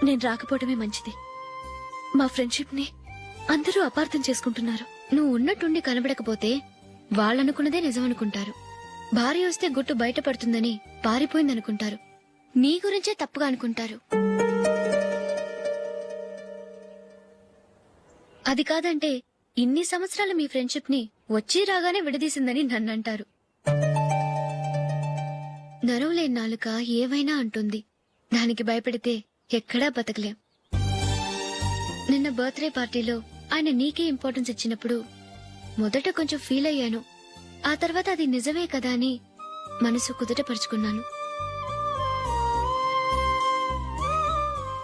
నేను రాకపోవడమే మంచిది. మా ఫ్రెండ్షిప్ ని అందరూ అపార్థం చేసుకుంటున్నారు. నువ్వు ఉన్నట్టుండి కనబడకపోతే వాళ్ళనుకున్నదే నిజమనుకుంటారు. భార్య వస్తే గుట్టు బయటపడుతుందని పారిపోయిందనుకుంటారు. నీ గురించే తప్పుగా అనుకుంటారు. అది కాదంటే ఇన్ని సంవత్సరాలు మీ ఫ్రెండ్షిప్ ని వచ్చి రాగానే విడదీసిందని నన్నంటారు. నరవలేని నాలుక ఏవైనా అంటుంది. దానికి భయపడితే ఎక్కడా బతకలేం. నిన్న బర్త్డే పార్టీలో ఆయన నీకే ఇంపార్టెన్స్ ఇచ్చినప్పుడు మొదట కొంచెం ఫీల్ అయ్యాను. ఆ తర్వాత అది నిజమే కదా అని మనసు కుదుటపరుచుకున్నాను.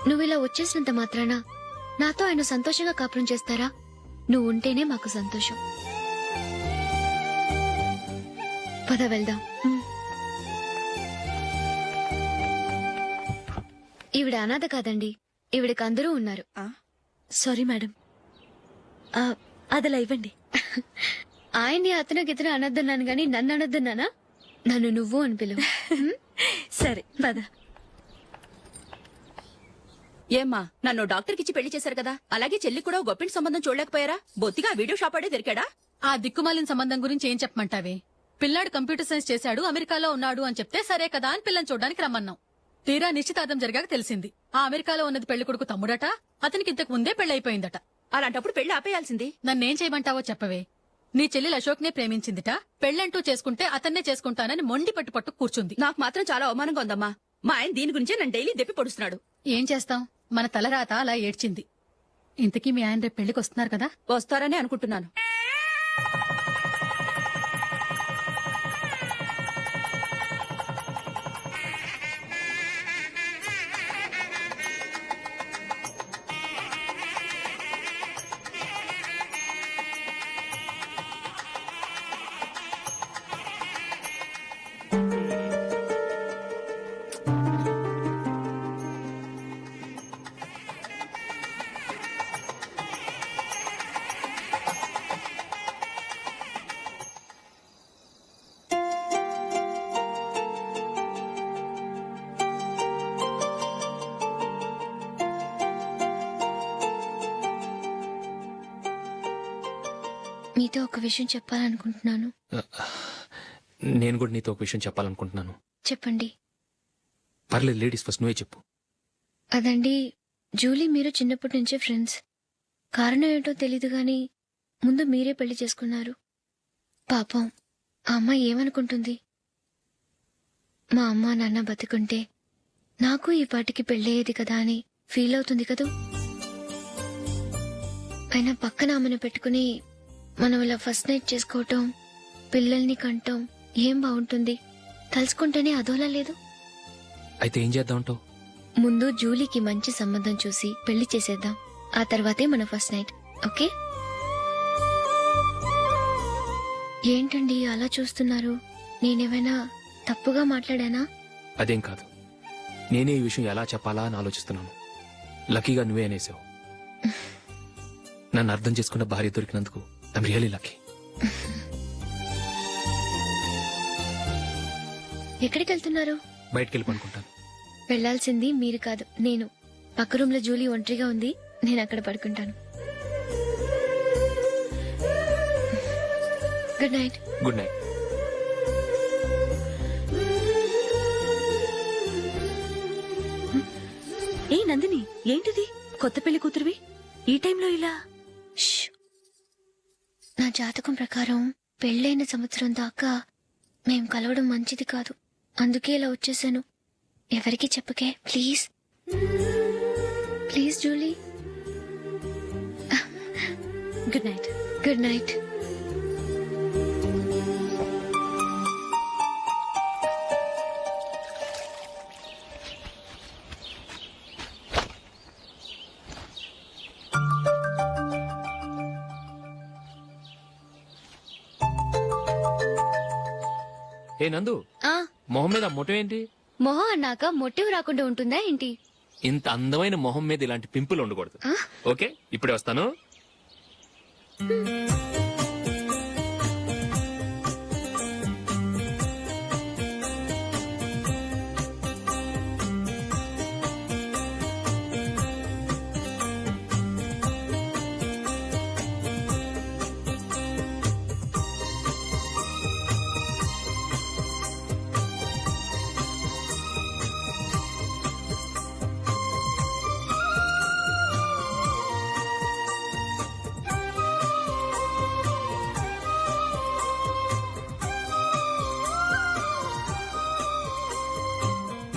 నువ్విలా వచ్చేసినంత మాత్రాన నాతో ఆయన సంతోషంగా కాపురం చేస్తారా? నువ్వు ఉంటేనే మాకు సంతోషం. పద వెళ్దాం. ఈవిడ అనాథ కాదండి, ఈవిడకి అందరూ ఉన్నారు. సారీ మేడం, అదలా ఇవ్వండి. ఆయన్ని అతను గితను అనొద్దన్నాను గాని నన్ను అనొద్దన్నానా? నన్ను నువ్వు అని పిలువు. సరే పద. ఏమ్మా, నన్ను డాక్టర్ కిచ్చి పెళ్లి చేశారు కదా, అలాగే చెల్లి కూడా గొప్పింటి సంబంధం చూడలేకపోయారా? బొత్తిగా వీడియో షాప్ ఆడే దొరికాడా? ఆ దిక్కుమాలిన సంబంధం గురించి ఏం చెప్పమంటావే? పిల్లాడు కంప్యూటర్ సైన్స్ చేశాడు, అమెరికాలో ఉన్నాడు అని చెప్తే సరే కదా అని పిల్లని చూడడానికి రమ్మన్నాం. తీరా నిశ్చితార్థం జరిగాక తెలిసింది ఆ అమెరికాలో ఉన్నది పెళ్లి కొడుకు తమ్ముడట, అతనికి ఇంతకు ముందే పెళ్లయిపోయిందట. అలాంటప్పుడు పెళ్లి ఆపేయాల్సింది. నన్నేం చేయమంటావో చెప్పవే. నీ చెల్లెలు అశోక్ నే ప్రేమించిందిట, పెళ్లంటూ చేసుకుంటే అతన్నే చేసుకుంటానని మొండి పట్టు కూర్చుంది. నాకు మాత్రం చాలా అవమానంగా ఉందమ్మా. మా ఆయన దీని గురించే నన్ను డైలీ దెప్పి పొడుస్తున్నాడు. ఏం చేస్తాం, మన తలరాత అలా ఏడ్చింది. ఇంతకీ మీ ఆయన రేపు పెళ్లికి వస్తున్నారు కదా? వస్తారని అనుకుంటున్నాను. మీతో ఒక విషయం చెప్పాలనుకుంటున్నాను. నేను కూడా నీతో ఒక విషయం చెప్పాలనుకుంటున్నాను. చెప్పండి. పర్లేదు, లేడీస్ ఫస్ట్, నువ్వే చెప్పు. అదండి, జూలీ మీరు చిన్నప్పటి నుంచే ఫ్రెండ్స్. కారణం ఏంటో తెలీదు గాని ముందు మీరే పెళ్లి చేసుకున్నారు. పాపం ఆ అమ్మాయి ఏమనుకుంటుంది? మా అమ్మ నాన్న బతికుంటే నాకు ఈ పాటికి పెళ్ళయ్యేది కదా అని ఫీల్ అవుతుంది కదూ. అయినా పక్కన ఆమెను పెట్టుకుని మనం ఇలా ఫస్ట్ నైట్ చేసుకోవటం, పిల్లల్ని కంటాం ఏం బాగుంటుంది? తలుచుకుంటేనే అదోలా లేదు. అయితే ఏం చేద్దామంటావు? ముందు జూలీకి మంచి సంబంధం చూసి పెళ్లి చేసేద్దాం. ఆ తర్వాతే మన ఫస్ట్ నైట్. ఓకే? ఏంటండి అలా చూస్తున్నారు? నేనేమైనా తప్పుగా మాట్లాడానా? అదేం కాదు, నేనే ఈ విషయం ఎలా చెప్పాలా అని ఆలోచిస్తున్నాను. లక్కీగా నువ్వే అనేసావు. నన్ను అర్థం చేసుకున్న భార్య దొరికినందుకు ఐమ్ రియల్లీ లక్కీ. ఎక్కడికి వెళ్తున్నారు? బయటికి వెళ్ళి పడుకుంటాను. వెళ్లాల్సింది మీరు కాదు, నేను. పక్క రూమ్ లో జూలీ ఒంటరిగా ఉంది, నేను అక్కడ పడుకుంటాను. Good night. Good night. ఏ నందిని, ఏంటిది? కొత్త పెళ్లి కూతురువి ఈ టైంలో ఇలా? ష్. నా జాతకం ప్రకారం పెళ్ళైన సంవత్సరం దాకా మేం కలవడం మంచిది కాదు. అందుకే ఇలా వచ్చేసాను. ఎవరికి చెప్పకే please. Please Julie. Good night. Good night. ఏ నందు, మొహం మీద మొట్టం ఏంటి? మొహం అన్నాక మొట్టివి రాకుండా ఉంటుందా ఏంటి? ఇంత అందమైన మొహం మీద ఇలాంటి పింపుల్ ఉండకూడదు. ఓకే, ఇప్పుడే వస్తాను.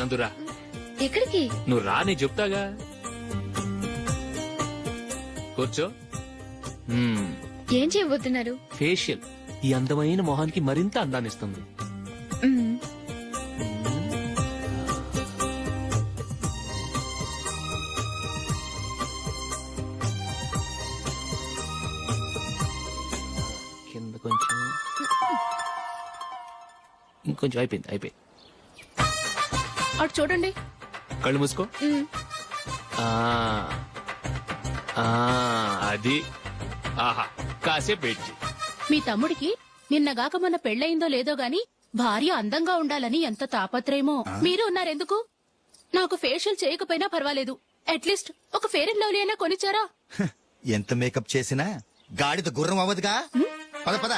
నందురా ఎక్కడికి? నువ్వు రా నేను చెప్తాగా కూర్చో ఏం చేయబోతున్నారు? ఫేషియల్ ఈ అందమైన మొహానికి మరింత అందాన్నిస్తుంది. మ్మ్. కింద కొంచెం ఇంకొంచెం అయిపోయింది. అటు చూడండి. కళ్ళు మూసుకో. మ్మ్. ఆ ఆ, అది ఆహా కాసేపు వెయిట్ చెయ్. మీ తమ్ముడికి నిన్నగాక మొన్న పెళ్ళయిందో లేదో గాని భార్య అందంగా ఉండాలని ఎంత తాపత్రయమో. మీరు ఉన్నారెందుకు? నాకు ఫేషియల్ చేయకపోయినా పర్వాలేదు, అట్లీస్ట్ ఒక ఫేర్ అండ్ లవ్లీ అయినా కొనిచ్చారా? ఎంత మేకప్ చేసినా గాడిద గుర్రం అవ్వదుగా. పద పద.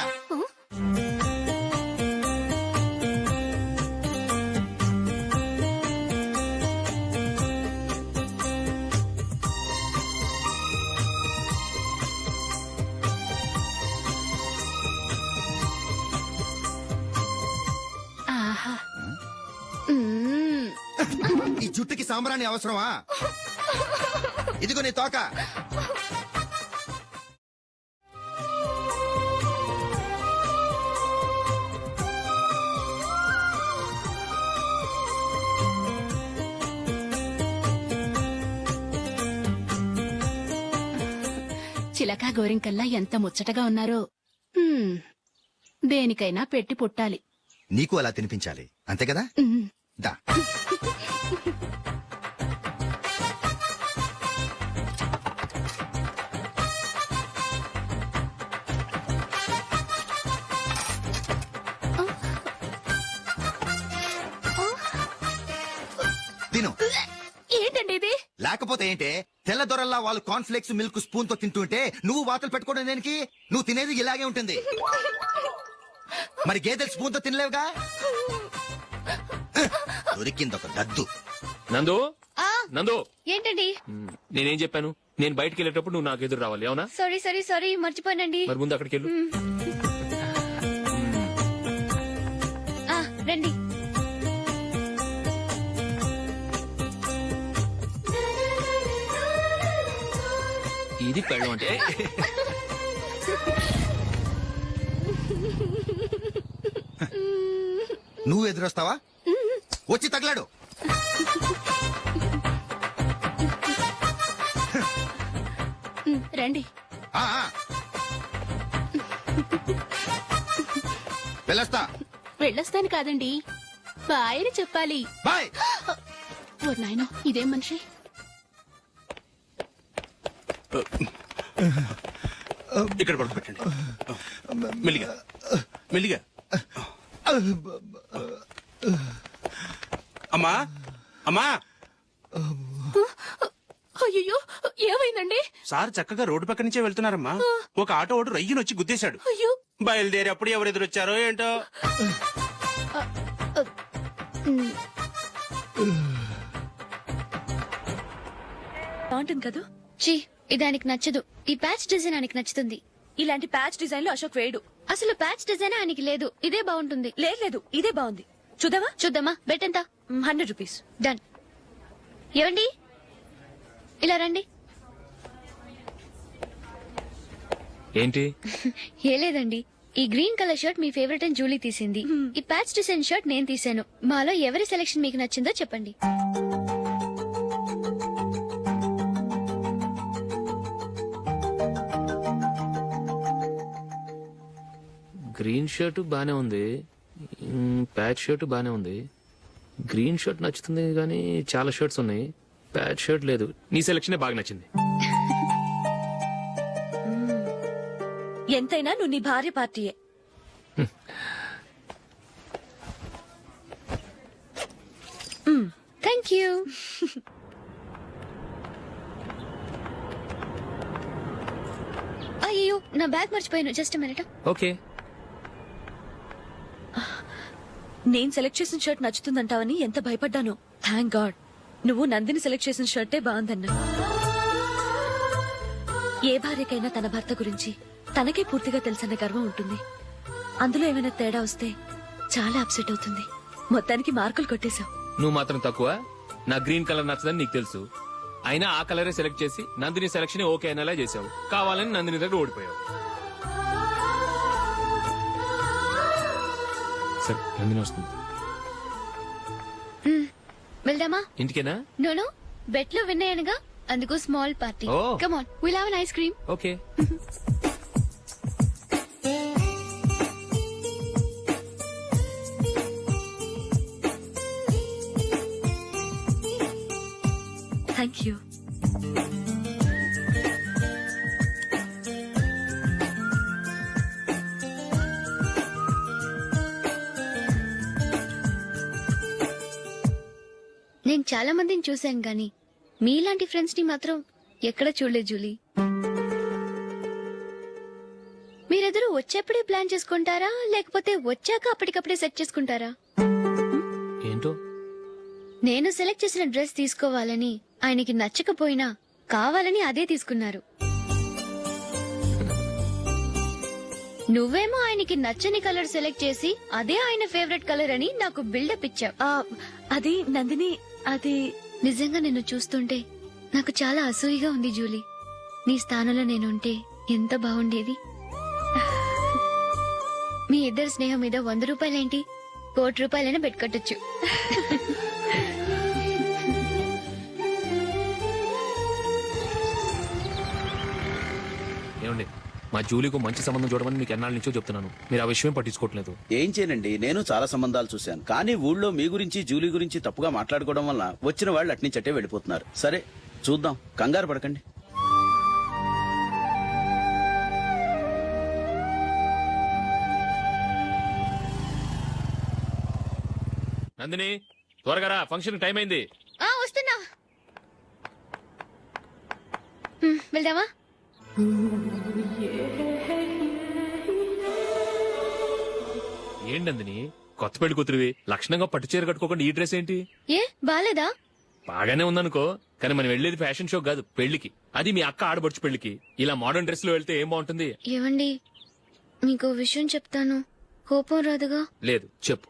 ఆహా. ఈ జుట్టుకి సాంబ్రాణి అవసరమా? ఇదిగో నీ తోక. చిలకా గోరింకల్లా ఎంత ముచ్చటగా ఉన్నారో. హ్మ్. దేనికైనా పెట్టి పుట్టాలి. నీకు అలా తినిపించాలి అంతే కదా. ఉమ్. దా. తిను. ఏంటండి ఇది? లేకపోతే ఏంటే, తెల్ల దొరల్లా వాళ్ళు కార్న్ఫ్లేక్స్ మిల్క్ స్పూన్ తో తింటుంటే నువ్వు వాతలు పెట్టుకోవడం దేనికి? నువ్వు తినేది ఇలాగే ఉంటుంది. మరి గేదెలు స్పూన్ తో తినలేవుగా. దొరికింది ఒక దద్దు. నందు ఆ, నందు ఏంటండి? నేనేం చెప్పాను? నేను బయటికి వెళ్ళేటప్పుడు నువ్వు నాకు ఎదురు రావాలి, అవునా? సారీ మర్చిపోయానండి. మరి ముందు అక్కడికి వెళ్ళు. ఆ, రండి. ఇది పెళ్ళం అంటే. నువ్వు ఎదురొస్తావా? వచ్చి తగలాడు. రండి. ఆ, ఆ. వెళ్ళొస్తా. వెళ్ళొస్తాను కాదండి, బాయ్ అని చెప్పాలి. బాయ్. ఓ నాయనో, ఇదేం మనిషి? ఇక్కడ పడుకోబెట్టండి. మెల్లిగా మెల్లిగా. అమ్మా అమ్మా, అయ్యో, ఏమైందండి? సార్ చక్కగా రోడ్డు పక్క నుంచే వెళ్తున్నారమ్మా. ఒక ఆటో ఓడు రయ్యను వచ్చి గుద్దేశాడు. అయ్యో. బయలుదేరి అప్పుడు ఎవరు ఎదురొచ్చారో ఏంటో. బాగుంటుంది కదా. చి, ఇది ఆయనకి నచ్చదు. ఈ ప్యాచ్ డిజైన్ ఆయనకి నచ్చుతుంది. ఇలాంటి ప్యాచ్ డిజైన్ లో అశోక్ వేయడు. అసలు ప్యాచ్ డిజైన్ ఆయనకి లేదు. ఇదే బాగుంటుంది. లేదు, ఇదే బాగుంది. చూద్దామా? చూద్దామా? బెట్ ఎంత? 100 రూపీస్. డన్. ఏవండి, ఇలా రండి. ఏంటి? ఏ లేదండి, ఈ గ్రీన్ కలర్ షర్ట్ మీ ఫేవరెట్ అని జూలీ తీసింది. ఈ ప్యాచ్ డిజైన్ షర్ట్ నేను తీసాను. మాలో ఎవరి సెలెక్షన్ మీకు నచ్చిందో చెప్పండి. గ్రీన్ షర్ట్ బానే ఉంది, ప్యాచ్ షర్ట్ బానే ఉంది. గ్రీన్ షర్ట్ నచ్చుతుంది కానీ చాలా షర్ట్స్ ఉన్నాయి, ప్యాచ్ షర్ట్ లేదు. నీ సెలక్షనే బాగా నచ్చింది. ఎంతైనా నువ్వు నీ భార్య పార్టీయే. Thank you. అయ్యో, నా బ్యాగ్ మర్చిపోయాను. Just minute. ఓకే. నేను సెలెక్ట్ చేసిన షర్ట్ నచ్చుతుందంటావని ఎంత భయపడ్డాను. థ్యాంక్ గాడ్ నువ్వు నందిని సెలెక్ట్ చేసిన షర్టే బాగుందన్నా. ఏ భార్యకైనా తన భర్త గురించి తనకే పూర్తిగా తెలుసన్న గర్వం ఉంటుంది. అందులో ఏమైనా తేడా వస్తే చాలా అప్సెట్ అవుతుంది. మొత్తానికి మార్కులు కొట్టేశావు. నువ్వు మాత్రం తక్కువ. నా గ్రీన్ కలర్ నచ్చదని నీకు తెలుసు. అయినా ఆ కలరే సెలెక్ట్ చేసి నందిని సెలక్షన్ ఓకే అనేలా చేసావు. కావాలని నందిని దగ్గర ఓడిపోయావు. సరే నందిని వస్తుంది. వెళ్దామా? ఇంటికేనా? నోను బెట్ లో విన్ అయ్యానుగా, అందుకు small party. Oh. Come on, will have an ice cream. Okay. Thank you. నేను చాలా మందిని చూశాను గాని మీలాంటి ఫ్రెండ్స్ ని మాత్రం ఎక్కడ చూడలేదు జూలీ. మీరెదరూ వచ్చేప్పుడే ప్లాన్ చేసుకుంటారా, లేకపోతే వచ్చాక అప్పటికప్పుడే సెట్ చేసుకుంటారా? ఏంటో నేను సెలెక్ట్ చేసిన డ్రెస్ తీసుకోవాలని ఆయనకి నచ్చకపోయినా కావాలని అదే తీసుకున్నారు. నువ్వేమో ఆయనకి నచ్చని కలర్ సెలెక్ట్ చేసి అదే ఆయన ఫేవరెట్ కలర్ అని నాకు బిల్డప్ ఇచ్చావు. అది నందిని, అది నిజంగా నిన్ను చూస్తుంటే నాకు చాలా అసూయగా ఉంది జూలీ. నీ స్థానంలో నేనుంటే ఎంత బాగుండేది. మీ ఇద్దరు స్నేహం మీద 100 రూపాయలేంటి, 1 కోటి రూపాయలైనా పెట్టుకట్టొచ్చు. ఏమండి, మా జూలీకు మంచి సంబంధం చూడమని మీకు ఎన్నాళ్ళ నుంచో చెప్తున్నాను. మీరు ఆ విషయం పట్టించుకోవట్లేదు. ఏం చేయనండి, నేను చాలా సంబంధాలు చూశాను. కానీ ఊళ్ళో మీ గురించి జూలీ గురించి తప్పుగా మాట్లాడుకోవడం వల్ల వచ్చిన వాళ్ళు అట్నుంచట్టే వెళ్ళిపోతున్నారు. సరే చూద్దాం, కంగారు పడకండి. నందిని త్వరగా రా, ఫంక్షన్ టైం అయింది. వస్తున్నా. వెళ్దామా? ఏంటి నందిని, కొత్త పెళ్లి కూతురివి, లక్షణంగా పట్టు చీర కట్టుకోకుండా ఈ డ్రెస్ ఏంటి? ఏ బాలేదా? బాగానే ఉందనుకో, కానీ మనం వెళ్ళేది ఫ్యాషన్ షో కాదు, పెళ్లికి. అది మీ అక్క ఆడబడుచు పెళ్లికి. ఇలా మోడర్న్ డ్రెస్ లో వెళ్తే ఏం బాగుంటుంది? ఏవండి, మీకు విషయం చెప్తాను, కోపం రాదుగా? లేదు, చెప్పు.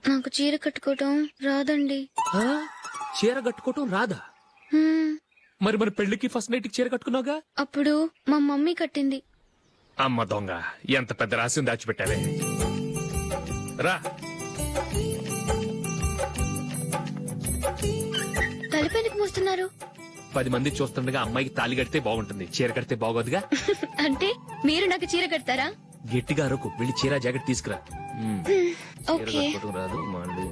నాకు చీర కట్టుకోవటం రాదండి. ఆ? చీర కట్టుకోవటం రాదా? హ్మ్, మరి మన పెళ్లికి ఫస్ట్ నైట్ చీర కట్టుకున్నావుగా? అప్పుడు మా మమ్మీ కట్టింది. అమ్మ దొంగ, ఎంత పెద్ద రహస్యం దాచిపెట్టావే. రా. తలపెందుకు మోస్తున్నారు? 10 మంది చూస్తుండగా అమ్మాయికి తాళి కడితే బాగుంటుంది, చీర కడితే బాగోదుగా. అంటే మీరు నాకు చీర కడతారా? గట్టిగా అరకు, వెళ్ళి చీర జాకెట్ తీసుకురా. చీర ఓకే. కట్టుకోవటం రాదు మళ్ళీ.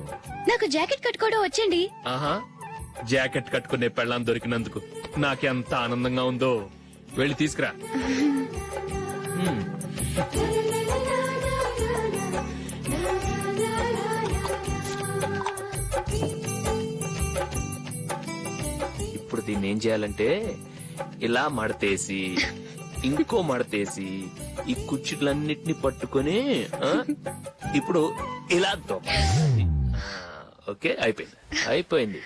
నాకు జాకెట్ కట్టుకోవడం వచ్చండి. ఆహా, జాకెట్ కట్టుకునే పెళ్ళాం దొరికినందుకు నాకెంత ఆనందంగా ఉందో. వెళ్ళి తీసుకురా. హ్మ్. ఇప్పుడు దీన్ని ఏం చేయాలంటే ఇలా మడతేసి ఇంకో మడతేసి ఈ కుచ్చిట్లన్నిటిని పట్టుకొని ఇప్పుడు ఇలా దొక్కాలి. ఓకే, అయిపోయింది అయిపోయింది.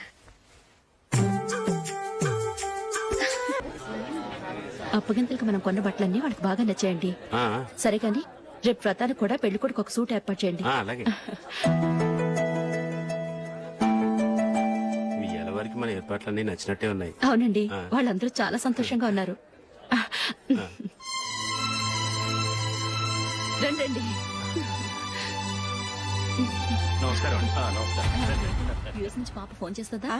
అప్పగింతలకు మనం కొన్న బట్టలన్నీ వాళ్ళకి బాగా నచ్చాయండి. ఆ, సరే కానీ రేపు వ్రతానికి కూడా పెళ్లి కొడుకు ఒక సూట్ ఏర్పాటు చేయండి. ఆ, అలాగే. మీ ఎలవారికి మన ఏర్పాట్లన్నీ నచ్చినట్టే ఉన్నాయి. అవునండి, ఆ. వాళ్ళందరూ చాలా సంతోషంగా ఉన్నారు. రండి రండి. నమస్కారం. నమస్కారం. యూఎస్ నుంచి పాప ఫోన్ చేస్తుందా?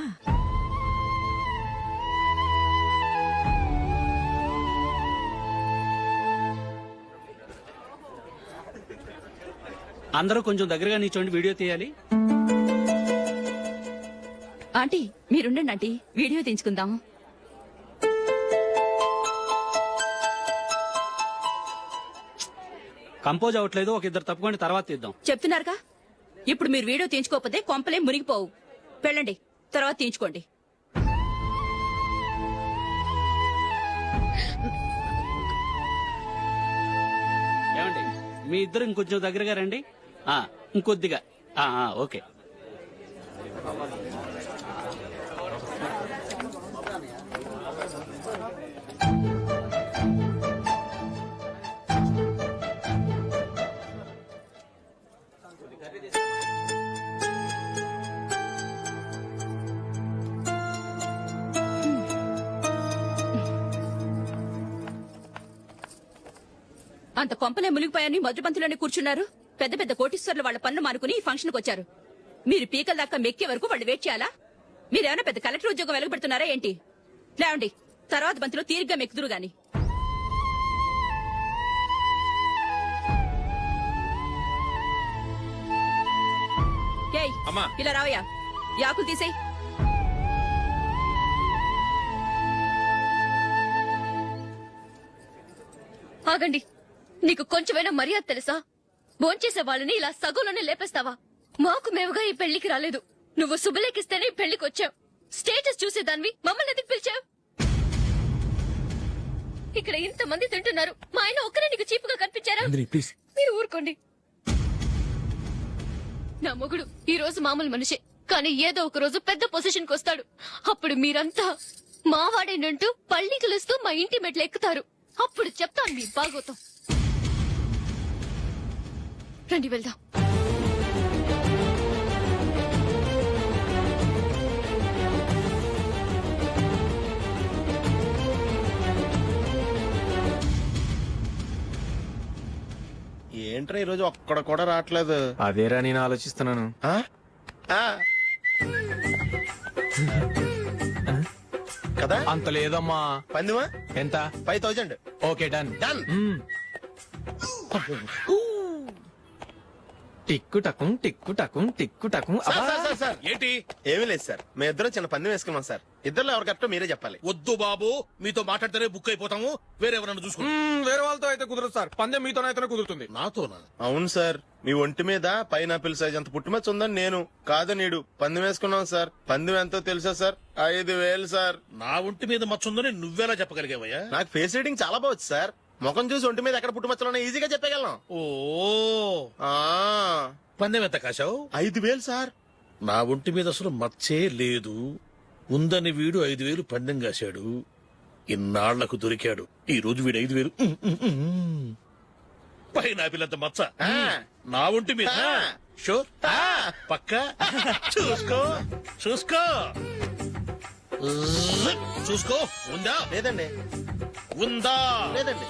అందరూ కొంచెం దగ్గరగా నిల్చోండి, వీడియో తీయాలి. ఆంటీ మీరుండండి ఆంటీ, వీడియో తీయించుకుందాం. కంపోజ్ అవ్వట్లేదు, ఒక ఇద్దరు తప్పుకోండి, తర్వాత తీద్దాం. చెప్తున్నారుగా, ఇప్పుడు మీరు వీడియో తీయించుకోకపోతే కొంపలే మునిగిపోవు. వెళ్ళండి, తర్వాత తీయించుకోండి. ఏమండి, మీ ఇద్దరు ఇంకొంచెం దగ్గరగా రండి. ఇంకొద్దిగా. ఓకే. అంత కొంపలే మునిగిపోయాని మొదటి పంతిలోనే కూర్చున్నారు. పెద్ద పెద్ద కోటీశ్వర్లు వాళ్ళ పనులు మానుకుని ఈ ఫంక్షన్ కు వచ్చారు. మీరు పీకల దాకా మెక్కే వరకు వాళ్ళు వెయిట్ చేయాలా? మీరేమైనా పెద్ద కలెక్టర్ ఉద్యోగం వెలగబెడుతున్నారా ఏంటి? లేవండి, తర్వాత బంతిలో తీరిగ్గా మెక్కుదురు గాని. ఏయ్, అమ్మా. ఇలా రావయ్యా, యాకులు తీసేయ్. ఆగండి, నీకు కొంచెమైనా మర్యాద తెలుసా? భోంచేసే వాళ్ళని ఇలా సగంలోనే లేపేస్తావా? మాకు మేముగా ఈ పెళ్లికి రాలేదు. నువ్వు శుభలేఖిస్తేనే ఈ పెళ్లికి వచ్చావు. స్టేటస్ చూసేదానివి మమ్మల్ని ఎందుకు పిలిచావు? ఇక్కడ ఇంతమంది తింటున్నారు, మా ఆయన ఒక్కరే నీకు చీపుగా కనిపించారా? మీరు ఊరుకోండి. నా మొగుడు ఈ రోజు మామూలు మనిషే, కానీ ఏదో ఒక రోజు పెద్ద పొజిషన్ కి వస్తాడు. అప్పుడు మీరంతా మావాడేనంటూ పళ్ళి కలుస్తూ మా ఇంటి మెట్లు ఎక్కుతారు. అప్పుడు చెప్తాను మీ బాగోతం. రండి వెళ్దాం. ఏంట్రా ఈరోజు ఒక్కడ కూడా రావట్లేదు. అదేరా నేను ఆలోచిస్తున్నాను. ఆ? ఆ. కదా అంత లేదమ్మా. పందిమా ఎంత? 5000. Okay, done. డన్. టిక్కు టకుం టిక్కు టకుం టిక్కు టకుం. Sir, sir, sir, sir. ఏంటి? ఏమీ లేదు సార్, మేము ఇద్దరం చిన్న పందెం వేసుకున్నాం సార్. ఇద్దరు ఎవరు కరెక్టో మీరే చెప్పాలి. వద్దు బాబు, మీతో మాట్లాడితేనే బుక్ అయిపోతాము. వేరెవరన్నా చూసుకుంటాం. వేరే వాళ్ళతో అయితే కుదరదు సార్, పందెం మీతోనైతేనే కుదురుతుంది. నాతోనా? అవును సార్, మీ ఒంటి మీద పైనాపిల్ సైజ్ అంత పుట్టుమచ్చ ఉందని నేను కాదు నీడు పందెం వేసుకున్నాం సార్. పందెం ఎంతో తెలుసా సార్? 5000 సార్. నా ఒంటి మీద మచ్చుందని నువ్వెలా చెప్పగలిగావయ్యా? నాకు ఫేస్ రీడింగ్ చాలా బాగుంది సార్. ముఖం చూసి ఒంటి మీద ఎక్కడ పుట్టుమచ్చలో ఈజీగా చెప్పగలను. ఓ, ఆ, పందెం ఎంత కాశావు? 5000 సార్. నా ఒంటి మీద అసలు మచ్చే లేదు. ఉందని వీడు 5000 పందెం కాశాడు. ఇన్నాళ్లకు దొరికాడు. ఈ రోజు వీడు 5000. పైన పిల్లంత మచ్చ ఆ. నా ఒంటి మీద. ఆ. షూర్? పక్క చూసుకో, చూసుకో, చూసుకో. ఉందా? లేదండి. ఉందా? లేదండి.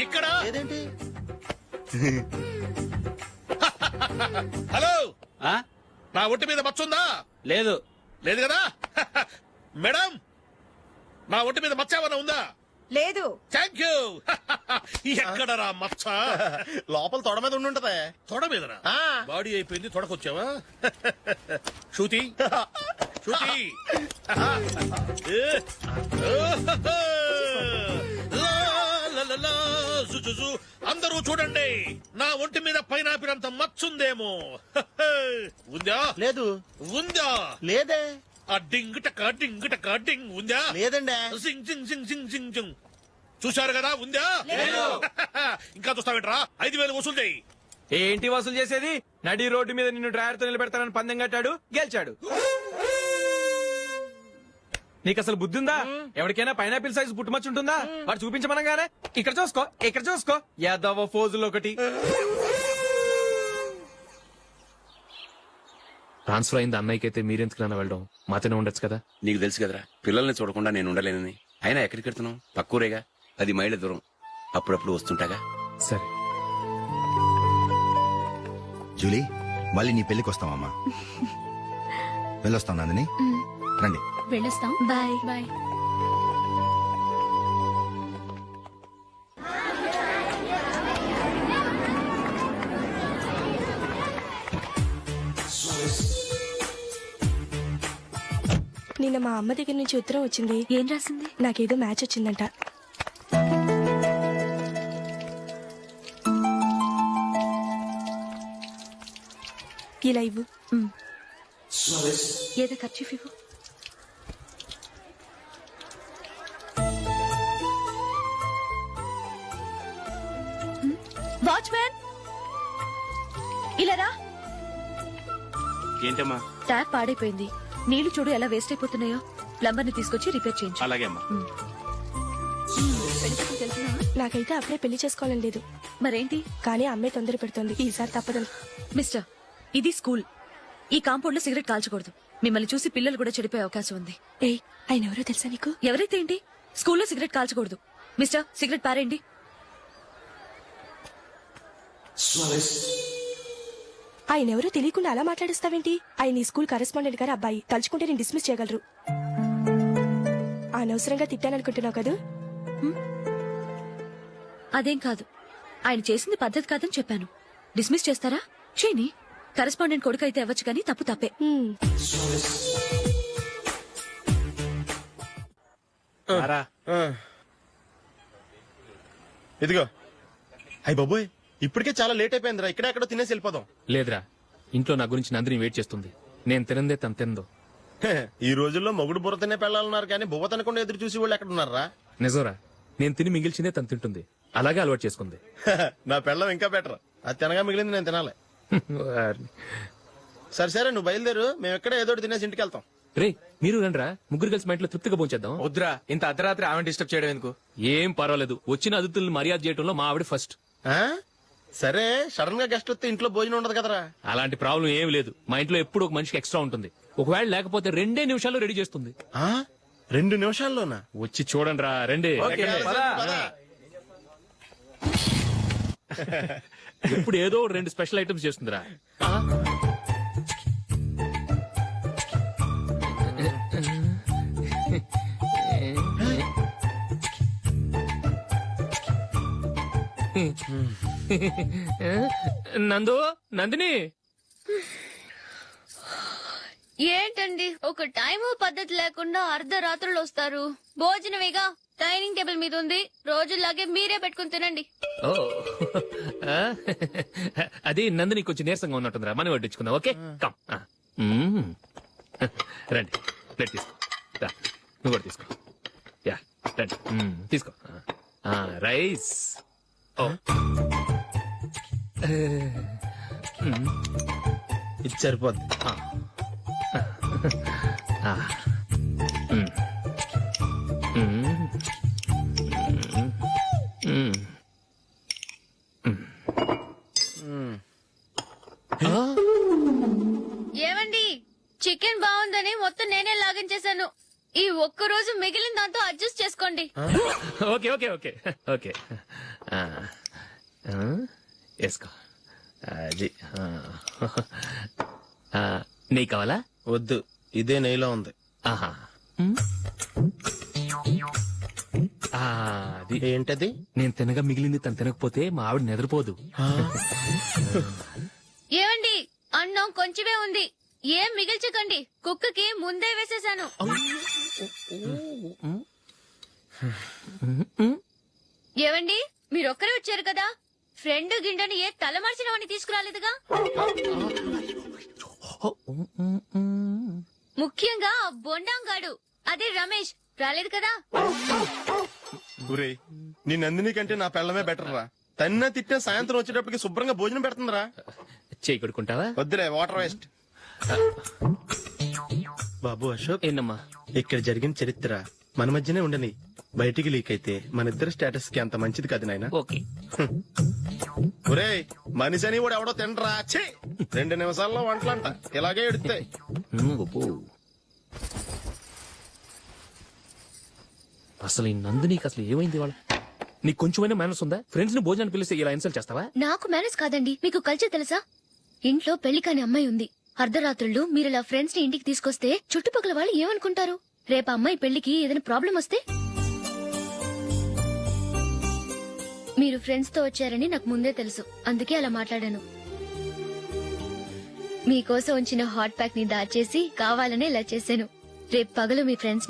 ఇక్కడ లేదేంటి? హలో, ఆ? నా ఒంటి మీద మచ్చ ఉందా? లేదు. లేదు కదా? మేడం, నా ఒంటి మీద మచ్చ ఏమన్నా ఉందా? లేదు. Thank you. ఎక్కడరా మచ్చ? లోపల తొడ మీద ఉండుంటదే. తొడ మీదనా? ఆ. బాడీ అయిపోయింది, తొడకొచ్చావా? శృతి, శృతి. అందరూ చూడండి, నా ఒంటి మీద పైనాపిల్ అంత మచ్చుందేమో. ఉందా? లేదు. ఉందా? లేదే. ఆ డింగ్ టక డింగ్ టక డింగ్ ఉందా? లేదండి. సింగ్ సింగ్ సింగ్ సింగ్ సింగ్ సింగ్. చూశారు కదా? ఉందా? ఇంకా చూస్తావేంట్రా? 5000 వసూలు చేయి. ఏంటి వసూలు చేసేది? నడి రోడ్డు మీద నిన్ను డ్రైవర్ తో నిలబెడతానని పందెం కట్టాడు, గెలిచాడు. నీకు అసలు బుద్ధి ఉందా? ఎవరికైనా పైనాపిల్ సైజ్ పుట్టుమచ్చు ఉంటుందా? వాడు చూపించమనగానే ఇక్కడ చూసుకో, ఇక్కడ చూసుకో, యాదవ ఫోజులు ఒకటి. ట్రాన్స్ఫర్ అయింది అన్నయ్యకి అయితే మీరెందుకు నాన్న వెళ్ళడం? మాతోనే ఉండొచ్చు కదా. నీకు తెలుసు కదరా, పిల్లల్ని చూడకుండా నేను ఉండలేనని. అయినా ఎక్కడికి వెళ్తున్నావు? పక్కూరేగా, 10 మైళ్ళ దూరం. అప్పుడప్పుడు వస్తుంటాగా. సరే. జూలీ, మళ్ళీ నీ పెళ్లికి వస్తామమ్మా. వెళ్ళొస్తాం నందిని. రండి. వెళ్ళొస్తాం. బాయ్. బాయ్. నిన్న మా అమ్మ దగ్గర నుంచి ఉత్తరం వచ్చింది. ఏం రాసింది? నాకేదో మ్యాచ్ వచ్చిందంట. ఇలా ఇవ్వు. ఏదో ఖర్చు ఇవ్వు. వాచ్మ్యాన్, ఇలా రా. ఏంటమ్మా? ట్యాప్ పాడైపోయింది. నీళ్లు చూడు ఎలా వేస్ట్ అయిపోతున్నాయో. ప్లంబర్ ని తీసుకొచ్చి రిపేర్ చేయించు. అలాగే అమ్మా. నాకైతే అప్పుడే పెళ్లి చేసుకోవాలని లేదు. మరేంటి? కానీ అమ్మే తొందర పెడుతోంది. ఈసారి తప్పదని. మిస్టర్, ఇది స్కూల్. ఈ కాంపౌండ్ లో సిగరెట్ కాల్చకూడదు. మిమ్మల్ని చూసి పిల్లలు కూడా చెడిపోయే అవకాశం ఉంది. ఏయ్, ఆయన ఎవరో తెలుసా నీకు? ఎవరైతే ఏంటి? స్కూల్లో సిగరెట్ కాల్చకూడదు. మిస్టర్, సిగరెట్ పారేయండి. ఆయన ఎవరో తెలియకుండా అలా మాట్లాడిస్తావేంటి? ఆయన ఈ స్కూల్ కరెస్పాండెంట్ గారు అబ్బాయి. తలుచుకుంటే నేను డిస్మిస్ చేయగలరు. అనవసరంగా తిట్టాననుకుంటున్నావు కదా? అదేం కాదు, ఆయన చేసింది పద్ధతి కాదని చెప్పాను. డిస్మిస్ చేస్తారా? చేయని. కరెస్పాండెంట్ కొడుకు అయితే అవ్వచ్చు కానీ తప్పు తప్పే. ఇదిగో. అయ్య బాబోయ్, ఇప్పటికే చాలా లేట్ అయిపోయిందిరా. ఇక్కడ ఎక్కడో తినేసి వెళ్ళిపోదాం. లేదురా, ఇంట్లో నా గురించి నందిని వెయిట్ చేస్తుంది. నేను తినందే తను తిందో. హే, ఈ రోజుల్లో మొగుడు బుర్ర తినే పెళ్ళాలన్నారు కానీ బువ్వ తినకుండా ఎదురు చూసి వాళ్ళు ఎక్కడ ఉన్నారా? నిజంరా, నేను తిని మిగిల్చిందే తను తింటుంది. అలాగే అలవాటు చేసుకుంది. నా పెళ్ళం ఇంకా బెటర్. అది తినగా మిగిలింది నేను తినాలి. సరే సరే, నువ్వు బయలుదేరు. మేము ఎక్కడ ఏదో ఒకటి తినేసి ఇంటికి వెళ్తాం. రే, మీరు రండిరా, ముగ్గురు కలిసి మా ఇంట్లో తృప్తిగా పోంచేద్దాం. వద్దురా, ఇంత అర్ధరాత్రి ఆమె డిస్టర్బ్ చేయడం ఎందుకు? ఏం పర్వాలేదు, వచ్చిన అతిథులను మర్యాద చేయడంలో మా ఆవిడ ఫస్ట్. ఆ? సరే, సడన్ గా గెస్ట్ వస్తే ఇంట్లో భోజనం ఉండదు కదరా? అలాంటి ప్రాబ్లం ఏం లేదు. మా ఇంట్లో ఎప్పుడు ఒక మనిషికి ఎక్స్ట్రా ఉంటుంది. ఒకవేళ లేకపోతే 2 నిమిషాల్లో రెడీ చేస్తుంది. ఆ? 2 నిమిషాల్లోనా? వచ్చి చూడండి రా, రండి. పద. ఇప్పుడు ఏదో 2 స్పెషల్ ఐటమ్స్ చేస్తుందిరా. నందు, నందిని, ఏంటండి ఒక టైము పద్ధతి లేకుండా అర్ధరాత్రులు వస్తారు? భోజనమేగా డైనింగ్ టేబుల్ మీద ఉంది. రోజుల్లాగే మీరే పెట్టుకుని తినండి. ఓ, ఆ? అది నందిని కొంచెం నీరసంగా ఉన్నట్టుందిరా, మనం వడ్డించుకుందాం. Okay, come. రండి, ప్లేట్ తీసుకో. రా, నువ్వు కూడా తీసుకో. యా, రండి, తీసుకో. రైస్. ఓ, ఇది సరిపోద్ది. ఏమండి, చికెన్ బాగుందని మొత్తం నేనే లాగించేశాను. ఈ ఒక్క రోజు మిగిలిన దాంతో అడ్జస్ట్ చేసుకోండి. Okay okay okay okay. వేసుకో. అది నెయ్యి కావాలా? వద్దు, ఇదే నెయ్యిలో ఉంది. ఆహా. అది ఏంటది? నేను తినగా మిగిలింది తను తినకపోతే మా ఆవిడ నిద్రపోదు. ఏమండి, అన్నం కొంచెమే ఉంది. ఏం మిగిల్చకండి, కుక్కకి ముందే వేసేశాను. ఏవండి, మీరొక్కరే వచ్చారు కదా, ఫ్రెండ్ గిండెని ఏ తలమార్చినవని తీసుకురాలేదుగా? ముఖ్యంగా ఆ బొండాంగాడు, అదే రమేష్, రాలేదు కదా? గురేయ్, నీ నందిని కంటే నా పెళ్ళమే బెటర్ రా. తన్న తిట్టిన సాయంత్రం వచ్చేటప్పటికి శుభ్రంగా భోజనం పెడుతుందిరా. చేయి కొడుకుంటావా? వద్దులే, వాటర్ వేస్ట్. బాబు అశోక్, ఏంటమ్మా? ఇక్కడ జరిగిన చరిత్ర మన మధ్యనే ఉండని. బయటికి లీక్ అయితే మన ఇద్దరు స్టేటస్ కి అంత మంచిది కాదు నాయన. ఓకే. ఒరేయ్, మనిషి అని కూడా ఎవడో తినరా. 2 నిమిషాల్లో వంటలంట ఇలాగే ఎడుతాయి. అసలు ఈ నందినికి అసలు ఏమైంది? వాళ్ళ నీకు కొంచెమైనా మేనస్ ఉందా? ఫ్రెండ్స్ ని భోజనాన్ని పిలిస్తే ఇలా ఇన్సల్ట్ చేస్తావా? నాకు మేనేజ్ కాదండి, మీకు కల్చర్ తెలుసా? ఇంట్లో పెళ్లి కాని అమ్మాయి ఉంది. అర్ధరాత్రుళ్ళు మీరు ఇలా ఫ్రెండ్స్ ని ఇంటికి తీసుకొస్తే చుట్టుపక్కల వాళ్ళు ఏమనుకుంటారు? రేపు అమ్మాయి పెళ్లికి ఏదైనా ప్రాబ్లం వస్తే? మీరు ఫ్రెండ్స్ తో వచ్చారని నాకు ముందే తెలుసు, అందుకే అలా మాట్లాడాను. మీకోసం ఉంచిన హాట్ ప్యాక్ ని దాచేసి కావాలనే ఇలా చేశాను. రేపు పగలు మీ ఫ్రెండ్స్